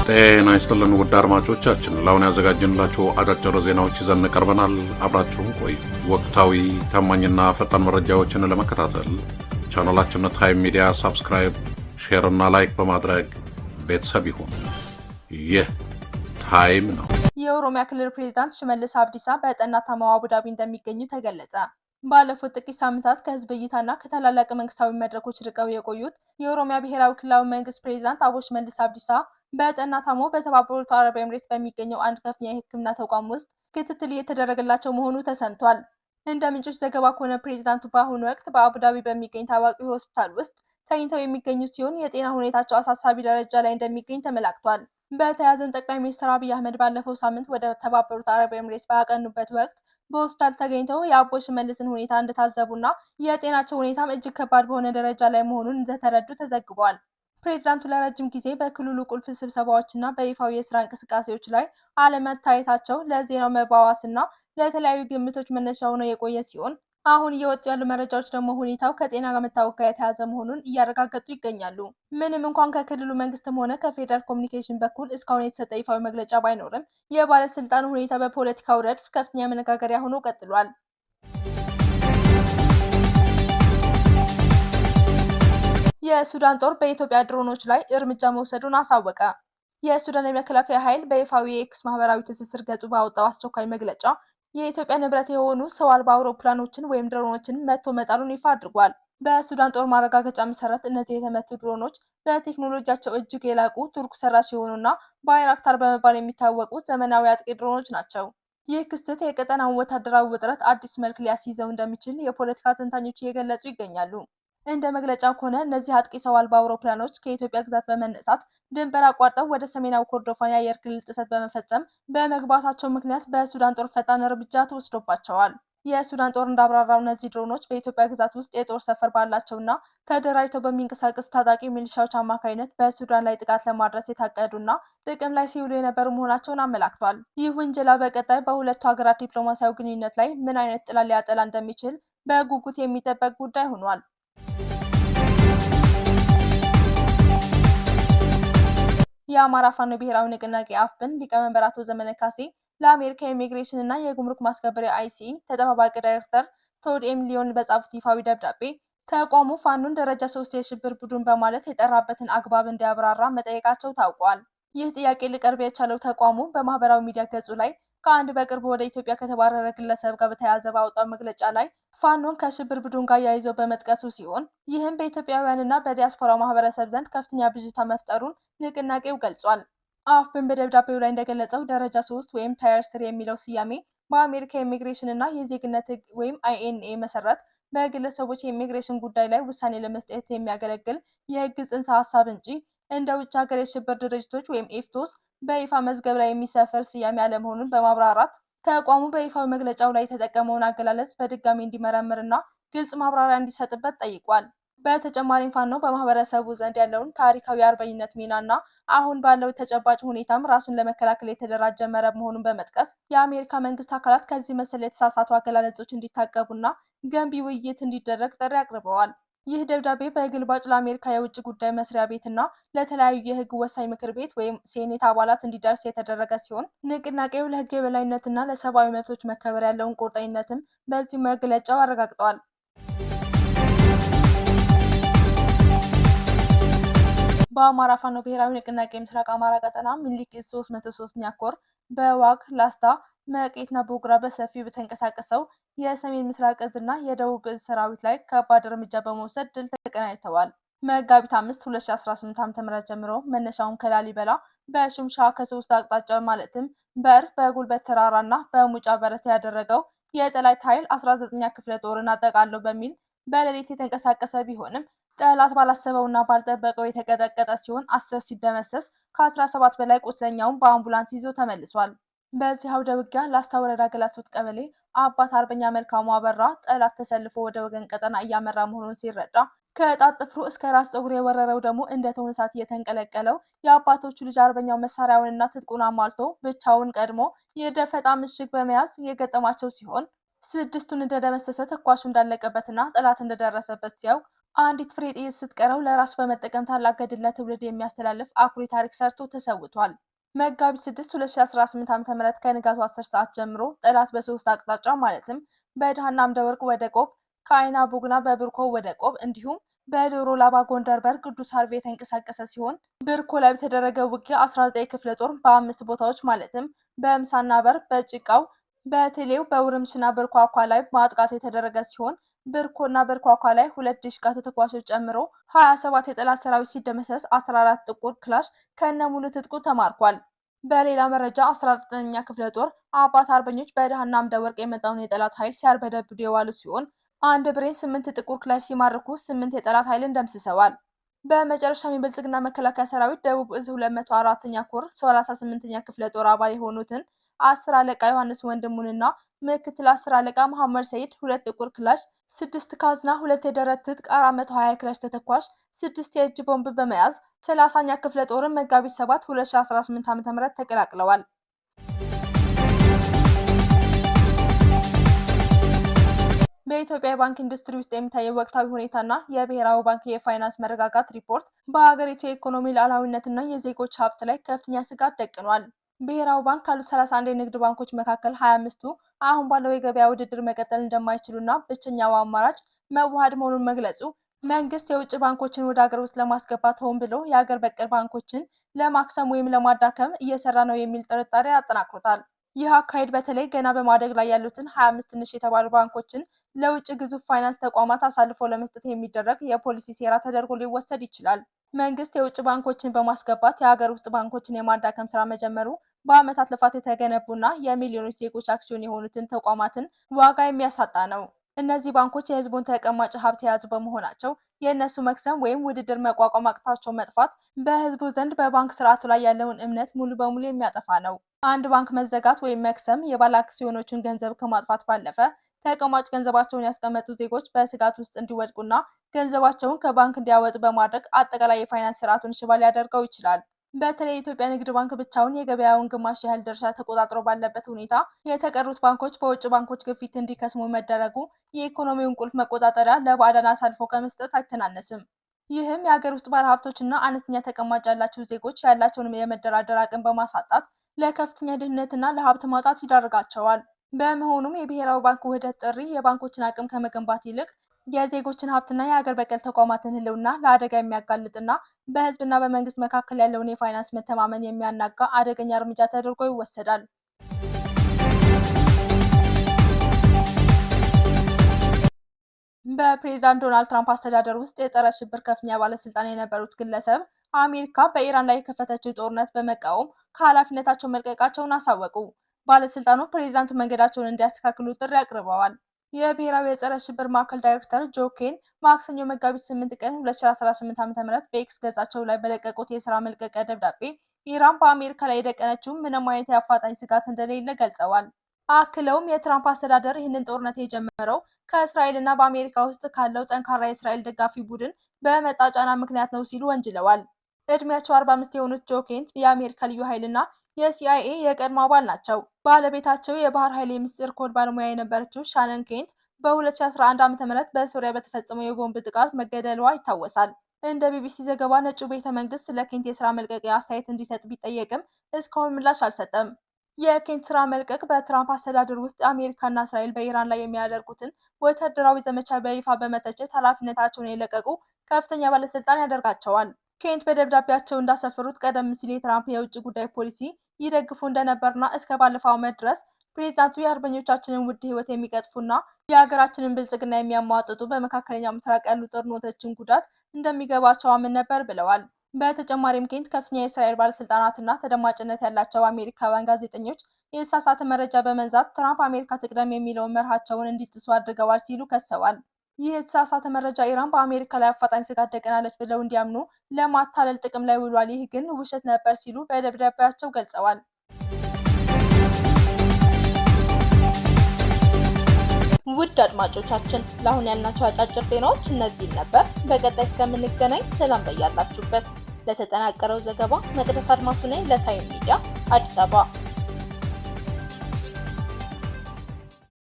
ጤና ይስጥልን ውድ አድማጮቻችን፣ ለአሁን ያዘጋጀንላችሁ አጫጭር ዜናዎች ይዘን ቀርበናል። አብራችሁን ቆዩ። ወቅታዊ ታማኝና ፈጣን መረጃዎችን ለመከታተል ቻናላችንን ታይም ሚዲያ ሰብስክራይብ፣ ሼር እና ላይክ በማድረግ ቤተሰብ ይሁን። ይህ ታይም ነው። የኦሮሚያ ክልል ፕሬዝዳንት ሽመልስ አብዲሳ በጠና ታማው አቡዳቢ እንደሚገኙ ተገለጸ። ባለፉት ጥቂት ሳምንታት ከህዝብ እይታና ከታላላቅ መንግስታዊ መድረኮች ርቀው የቆዩት የኦሮሚያ ብሔራዊ ክልላዊ መንግስት ፕሬዝዳንት አቦ ሽመልስ አብዲሳ በጠና ታመው በተባበሩት አረብ ኤምሬትስ በሚገኘው አንድ ከፍተኛ የሕክምና ተቋም ውስጥ ክትትል እየተደረገላቸው መሆኑ ተሰምቷል። እንደ ምንጮች ዘገባ ከሆነ ፕሬዝዳንቱ በአሁኑ ወቅት በአቡዳቢ በሚገኝ ታዋቂ ሆስፒታል ውስጥ ተኝተው የሚገኙ ሲሆን የጤና ሁኔታቸው አሳሳቢ ደረጃ ላይ እንደሚገኝ ተመላክቷል። በተያያዘን ጠቅላይ ሚኒስትር አብይ አህመድ ባለፈው ሳምንት ወደ ተባበሩት አረብ ኤምሬትስ ባቀኑበት ወቅት በሆስፒታል ተገኝተው የአቦ ሽመልስን ሁኔታ እንደታዘቡና የጤናቸው ሁኔታም እጅግ ከባድ በሆነ ደረጃ ላይ መሆኑን እንደተረዱ ተዘግቧል። ፕሬዝዳንቱ ለረጅም ጊዜ በክልሉ ቁልፍ ስብሰባዎችና በይፋዊ የስራ እንቅስቃሴዎች ላይ አለመታየታቸው ለዜናው መባባስና ለተለያዩ ግምቶች መነሻ ሆኖ የቆየ ሲሆን አሁን እየወጡ ያሉ መረጃዎች ደግሞ ሁኔታው ከጤና ጋር መታወቅ ጋር የተያዘ መሆኑን እያረጋገጡ ይገኛሉ። ምንም እንኳን ከክልሉ መንግስትም ሆነ ከፌዴራል ኮሚኒኬሽን በኩል እስካሁን የተሰጠ ይፋዊ መግለጫ ባይኖርም የባለስልጣኑ ሁኔታ በፖለቲካው ረድፍ ከፍተኛ መነጋገሪያ ሆኖ ቀጥሏል። የሱዳን ጦር በኢትዮጵያ ድሮኖች ላይ እርምጃ መውሰዱን አሳወቀ። የሱዳን የመከላከያ ኃይል በይፋዊ የኤክስ ማህበራዊ ትስስር ገጹ ባወጣው አስቸኳይ መግለጫ የኢትዮጵያ ንብረት የሆኑ ሰው አልባ አውሮፕላኖችን ወይም ድሮኖችን መቶ መጣሉን ይፋ አድርጓል። በሱዳን ጦር ማረጋገጫ መሰረት እነዚህ የተመቱ ድሮኖች በቴክኖሎጂያቸው እጅግ የላቁ ቱርክ ሰራሽ የሆኑና ባይራክታር በመባል የሚታወቁ ዘመናዊ አጥቂ ድሮኖች ናቸው። ይህ ክስተት የቀጠናውን ወታደራዊ ውጥረት አዲስ መልክ ሊያስይዘው እንደሚችል የፖለቲካ ተንታኞች እየገለጹ ይገኛሉ። እንደ መግለጫው ከሆነ እነዚህ አጥቂ ሰው አልባ አውሮፕላኖች ከኢትዮጵያ ግዛት በመነሳት ድንበር አቋርጠው ወደ ሰሜናዊ ኮርዶፋን የአየር ክልል ጥሰት በመፈጸም በመግባታቸው ምክንያት በሱዳን ጦር ፈጣን እርምጃ ተወስዶባቸዋል። የሱዳን ጦር እንዳብራራው እነዚህ ድሮኖች በኢትዮጵያ ግዛት ውስጥ የጦር ሰፈር ባላቸውና ተደራጅተው በሚንቀሳቀሱ ታጣቂ ሚሊሻዎች አማካኝነት በሱዳን ላይ ጥቃት ለማድረስ የታቀዱና ጥቅም ላይ ሲውሉ የነበሩ መሆናቸውን አመላክቷል። ይህ ውንጀላ በቀጣይ በሁለቱ ሀገራት ዲፕሎማሲያዊ ግንኙነት ላይ ምን አይነት ጥላ ሊያጠላ እንደሚችል በጉጉት የሚጠበቅ ጉዳይ ሆኗል። የአማራ ፋኖ ብሔራዊ ንቅናቄ አፍብን ሊቀመንበር አቶ ዘመነ ካሴ ለአሜሪካ የኢሚግሬሽን እና የጉምሩክ ማስከበሪያ አይሲኢ ተጠባባቂ ዳይሬክተር ቶድ ኤም ሊዮን በጻፉት ይፋዊ ደብዳቤ ተቋሙ ፋኖን ደረጃ 3 የሽብር ቡድን በማለት የጠራበትን አግባብ እንዲያብራራ መጠየቃቸው ታውቋል። ይህ ጥያቄ ሊቀርብ የቻለው ተቋሙ በማህበራዊ ሚዲያ ገጹ ላይ ከአንድ በቅርቡ ወደ ኢትዮጵያ ከተባረረ ግለሰብ ጋር በተያያዘ ባወጣው መግለጫ ላይ ፋኖን ከሽብር ቡድን ጋር ያይዘው በመጥቀሱ ሲሆን ይህም በኢትዮጵያውያንና በዲያስፖራው ማህበረሰብ ዘንድ ከፍተኛ ብዥታ መፍጠሩን ንቅናቄው ገልጿል። አፍብን በደብዳቤው ላይ እንደገለጸው ደረጃ 3 ወይም ታየር 3 የሚለው ስያሜ በአሜሪካ የኢሚግሬሽን እና የዜግነት ሕግ ወይም አይኤንኤ መሰረት በግለሰቦች የኢሚግሬሽን ጉዳይ ላይ ውሳኔ ለመስጠት የሚያገለግል የህግ ጽንሰ ሀሳብ እንጂ እንደ ውጭ ሀገር የሽብር ድርጅቶች ወይም ኤፍቶስ በይፋ መዝገብ ላይ የሚሰፈር ስያሜ አለመሆኑን በማብራራት ተቋሙ በይፋዊ መግለጫው ላይ የተጠቀመውን አገላለጽ በድጋሚ እንዲመረምርና ግልጽ ማብራሪያ እንዲሰጥበት ጠይቋል። በተጨማሪም ፋኖ በማህበረሰቡ ዘንድ ያለውን ታሪካዊ አርበኝነት ሚናና አሁን ባለው ተጨባጭ ሁኔታም ራሱን ለመከላከል የተደራጀ መረብ መሆኑን በመጥቀስ የአሜሪካ መንግስት አካላት ከዚህ መሰል የተሳሳቱ አገላለጾች እንዲታቀቡና ገንቢ ውይይት እንዲደረግ ጥሪ አቅርበዋል። ይህ ደብዳቤ በግልባጭ ለአሜሪካ የውጭ ጉዳይ መስሪያ ቤትና ለተለያዩ የህግ ወሳኝ ምክር ቤት ወይም ሴኔት አባላት እንዲደርስ የተደረገ ሲሆን ንቅናቄው ለህግ የበላይነትና ለሰብአዊ መብቶች መከበር ያለውን ቁርጠኝነትም በዚህ መግለጫው አረጋግጠዋል። በአማራ ፋኖ ብሔራዊ ንቅናቄ ምስራቅ አማራ ቀጠና ሚኒሊክ 303ኛ ኮር በዋግ ላስታ መቄትና ቦግራ በሰፊው በተንቀሳቀሰው የሰሜን ምስራቅ እዝና የደቡብ እዝ ሰራዊት ላይ ከባድ እርምጃ በመውሰድ ድል ተቀናጅተዋል። መጋቢት 5 2018 ዓ.ም ጀምሮ መነሻውን ከላሊበላ በሹምሻ ከሶስት አቅጣጫ ማለትም በእርፍ በጉልበት ተራራና በሙጫ በረት ያደረገው የጠላት ኃይል 19ኛ ክፍለ ጦርን አጠቃለው በሚል በሌሊት የተንቀሳቀሰ ቢሆንም ጠላት ባላሰበውና ባልጠበቀው የተቀጠቀጠ ሲሆን 10 ሲደመሰስ ከ17 በላይ ቁስለኛውን በአምቡላንስ ይዞ ተመልሷል። በዚህ አውደ ውጊያ ላስታ ወረዳ ገላሱት ቀበሌ አባት አርበኛ መልካሙ አበራ ጠላት ተሰልፎ ወደ ወገን ቀጠና እያመራ መሆኑን ሲረዳ ከጣት ጥፍሩ እስከ ራስ ፀጉር የወረረው ደግሞ እንደ እቶን እሳት እየተንቀለቀለው የአባቶቹ ልጅ አርበኛው መሳሪያውንና ትጥቁን አሟልቶ ብቻውን ቀድሞ የደፈጣ ምሽግ በመያዝ የገጠማቸው ሲሆን 6ቱን እንደደመሰሰ ተኳሹ እንዳለቀበትና ጠላት እንደደረሰበት ሲያው አንዲት ፍሬ ጥይት ስትቀረው ለራስ በመጠቀም ታላቅ ገድል ለትውልድ የሚያስተላልፍ አኩሪ ታሪክ ሰርቶ ተሰውቷል። መጋቢት 6 2018 ዓ.ም ከንጋቱ 10 ሰዓት ጀምሮ ጠላት በሶስት አቅጣጫ ማለትም በደሃና አምደ ወርቅ ወደ ቆብ፣ ከአይና ቡግና በብርኮ ወደ ቆብ እንዲሁም በዶሮ ላባ ጎንደር በር ቅዱስ አርቤ የተንቀሳቀሰ ሲሆን ብርኮ ላይ በተደረገው ውጊያ 19 ክፍለ ጦር በአምስት ቦታዎች ማለትም በምሳና በር፣ በጭቃው፣ በትሌው፣ በውርምሽና በርኳኳ ላይ ማጥቃት የተደረገ ሲሆን ብርኮና በርኳኳ ላይ 2 ዲሽቃ ተተኳሾች ጨምሮ 27 የጠላት ሰራዊት ሲደመሰስ 14 ጥቁር ክላሽ ከነሙሉ ትጥቁ ተማርኳል። በሌላ መረጃ 19ኛ ክፍለ ጦር አባት አርበኞች በደሃና አምደ ወርቅ የመጣውን የጠላት ኃይል ሲያርበደብዱ የዋሉ ሲሆን አንድ ብሬን 8 ጥቁር ክላሽ ሲማርኩ 8 የጠላት ኃይልን ደምስሰዋል። በመጨረሻም የብልጽግና መከላከያ ሰራዊት ደቡብ እዝ 204ኛ ኮር 38ኛ ክፍለ ጦር አባል የሆኑትን 10 አለቃ ዮሐንስ ወንድሙንና ምክትል 10 አለቃ መሐመድ ሰይድ 2 ጥቁር ክላሽ 6 ካዝና 2 የደረት ትጥቅ 420 ክላሽ ተተኳሽ 6 የእጅ ቦምብ በመያዝ 30ኛ ክፍለ ጦርን መጋቢት 7 2018 ዓ.ም ተቀላቅለዋል። በኢትዮጵያ የባንክ ኢንዱስትሪ ውስጥ የሚታየው ወቅታዊ ሁኔታና የብሔራዊ ባንክ የፋይናንስ መረጋጋት ሪፖርት በሀገሪቱ የኢኮኖሚ ሉዓላዊነትና የዜጎች ሀብት ላይ ከፍተኛ ስጋት ደቅኗል። ብሔራዊ ባንክ ካሉት 31 የንግድ ባንኮች መካከል 25ቱ አሁን ባለው የገበያ ውድድር መቀጠል እንደማይችሉና ብቸኛው አማራጭ መዋሃድ መሆኑን መግለጹ መንግስት የውጭ ባንኮችን ወደ ሀገር ውስጥ ለማስገባት ሆን ብሎ የሀገር በቀል ባንኮችን ለማክሰም ወይም ለማዳከም እየሰራ ነው የሚል ጥርጣሬ አጠናክሮታል። ይህ አካሄድ በተለይ ገና በማደግ ላይ ያሉትን 25 ትንሽ የተባሉ ባንኮችን ለውጭ ግዙፍ ፋይናንስ ተቋማት አሳልፎ ለመስጠት የሚደረግ የፖሊሲ ሴራ ተደርጎ ሊወሰድ ይችላል። መንግስት የውጭ ባንኮችን በማስገባት የሀገር ውስጥ ባንኮችን የማዳከም ስራ መጀመሩ በአመታት ልፋት የተገነቡና የሚሊዮኖች ዜጎች አክሲዮን የሆኑትን ተቋማትን ዋጋ የሚያሳጣ ነው። እነዚህ ባንኮች የህዝቡን ተቀማጭ ሀብት የያዙ በመሆናቸው የእነሱ መክሰም ወይም ውድድር መቋቋም አቅታቸው መጥፋት በህዝቡ ዘንድ በባንክ ስርዓቱ ላይ ያለውን እምነት ሙሉ በሙሉ የሚያጠፋ ነው። አንድ ባንክ መዘጋት ወይም መክሰም የባለ አክሲዮኖችን ገንዘብ ከማጥፋት ባለፈ ተቀማጭ ገንዘባቸውን ያስቀመጡ ዜጎች በስጋት ውስጥ እንዲወድቁና ገንዘባቸውን ከባንክ እንዲያወጡ በማድረግ አጠቃላይ የፋይናንስ ስርዓቱን ሽባ ሊያደርገው ይችላል። በተለይ የኢትዮጵያ ንግድ ባንክ ብቻውን የገበያውን ግማሽ ያህል ድርሻ ተቆጣጥሮ ባለበት ሁኔታ የተቀሩት ባንኮች በውጭ ባንኮች ግፊት እንዲከስሙ መደረጉ የኢኮኖሚውን ቁልፍ መቆጣጠሪያ ለባዕዳን አሳልፎ ከመስጠት አይተናነስም። ይህም የሀገር ውስጥ ባለሀብቶችና አነስተኛ ተቀማጭ ያላቸው ዜጎች ያላቸውን የመደራደር አቅም በማሳጣት ለከፍተኛ ድህነትና ለሀብት ማጣት ይዳርጋቸዋል። በመሆኑም የብሔራዊ ባንክ ውህደት ጥሪ የባንኮችን አቅም ከመገንባት ይልቅ የዜጎችን ሀብትና የሀገር በቀል ተቋማትን ህልውና ለአደጋ የሚያጋልጥና በህዝብና በመንግስት መካከል ያለውን የፋይናንስ መተማመን የሚያናጋ አደገኛ እርምጃ ተደርጎ ይወሰዳል። በፕሬዝዳንት ዶናልድ ትራምፕ አስተዳደር ውስጥ የጸረ ሽብር ከፍተኛ ባለስልጣን የነበሩት ግለሰብ አሜሪካ በኢራን ላይ የከፈተችው ጦርነት በመቃወም ከኃላፊነታቸው መልቀቃቸውን አሳወቁ። ባለስልጣኑ ፕሬዝዳንቱ መንገዳቸውን እንዲያስተካክሉ ጥሪ አቅርበዋል። የብሔራዊ የጸረ ሽብር ማዕከል ዳይሬክተር ጆ ኬን ማክሰኞ መጋቢት 8 ቀን 2018 ዓ.ም በኤክስ ገጻቸው ላይ በለቀቁት የስራ መልቀቂያ ደብዳቤ ኢራን በአሜሪካ ላይ የደቀነችው ምንም አይነት የአፋጣኝ ስጋት እንደሌለ ገልጸዋል። አክለውም የትራምፕ አስተዳደር ይህንን ጦርነት የጀመረው ከእስራኤልና በአሜሪካ ውስጥ ካለው ጠንካራ የእስራኤል ደጋፊ ቡድን በመጣ ጫና ምክንያት ነው ሲሉ ወንጅለዋል። እድሜያቸው 45 የሆኑት ጆ ኬንት የአሜሪካ ልዩ ኃይልና የሲአይኤ የቀድሞ አባል ናቸው። ባለቤታቸው የባህር ኃይል የምስጢር ኮድ ባለሙያ የነበረችው ሻነን ኬንት በ2011 ዓ.ም በሶሪያ በተፈጸመው የቦምብ ጥቃት መገደሏ ይታወሳል። እንደ ቢቢሲ ዘገባ ነጩ ቤተ መንግስት ስለ ኬንት የስራ መልቀቂያ አስተያየት እንዲሰጥ ቢጠየቅም እስካሁን ምላሽ አልሰጠም። የኬንት ስራ መልቀቅ በትራምፕ አስተዳደር ውስጥ አሜሪካና እስራኤል በኢራን ላይ የሚያደርጉትን ወታደራዊ ዘመቻ በይፋ በመተቸት ኃላፊነታቸውን የለቀቁ ከፍተኛ ባለስልጣን ያደርጋቸዋል። ኬንት በደብዳቤያቸው እንዳሰፈሩት ቀደም ሲል የትራምፕ የውጭ ጉዳይ ፖሊሲ ይደግፉ እንደነበርና እስከ ባለፈው ዓመት ድረስ ፕሬዝዳንቱ የአርበኞቻችንን ውድ ህይወት የሚቀጥፉና የሀገራችንን ብልጽግና የሚያሟጥጡ በመካከለኛው ምስራቅ ያሉ ጦርነቶችን ጉዳት እንደሚገባቸው አምን ነበር ብለዋል። በተጨማሪም ኬንት ከፍተኛ የእስራኤል ባለስልጣናትና ተደማጭነት ያላቸው አሜሪካውያን ጋዜጠኞች የተሳሳተ መረጃ በመንዛት ትራምፕ አሜሪካ ትቅደም የሚለውን መርሃቸውን እንዲጥሱ አድርገዋል ሲሉ ከሰዋል። ይህ የተሳሳተ መረጃ ኢራን በአሜሪካ ላይ አፋጣኝ ስጋት ደቅናለች ብለው እንዲያምኑ ለማታለል ጥቅም ላይ ውሏል። ይህ ግን ውሸት ነበር ሲሉ በደብዳቤያቸው ገልጸዋል። ውድ አድማጮቻችን ለአሁን ያልናቸው አጫጭር ዜናዎች እነዚህን ነበር። በቀጣይ እስከምንገናኝ ሰላም በያላችሁበት። ለተጠናቀረው ዘገባ መቅደስ አድማሱ ነኝ ለታይም ሚዲያ አዲስ አበባ።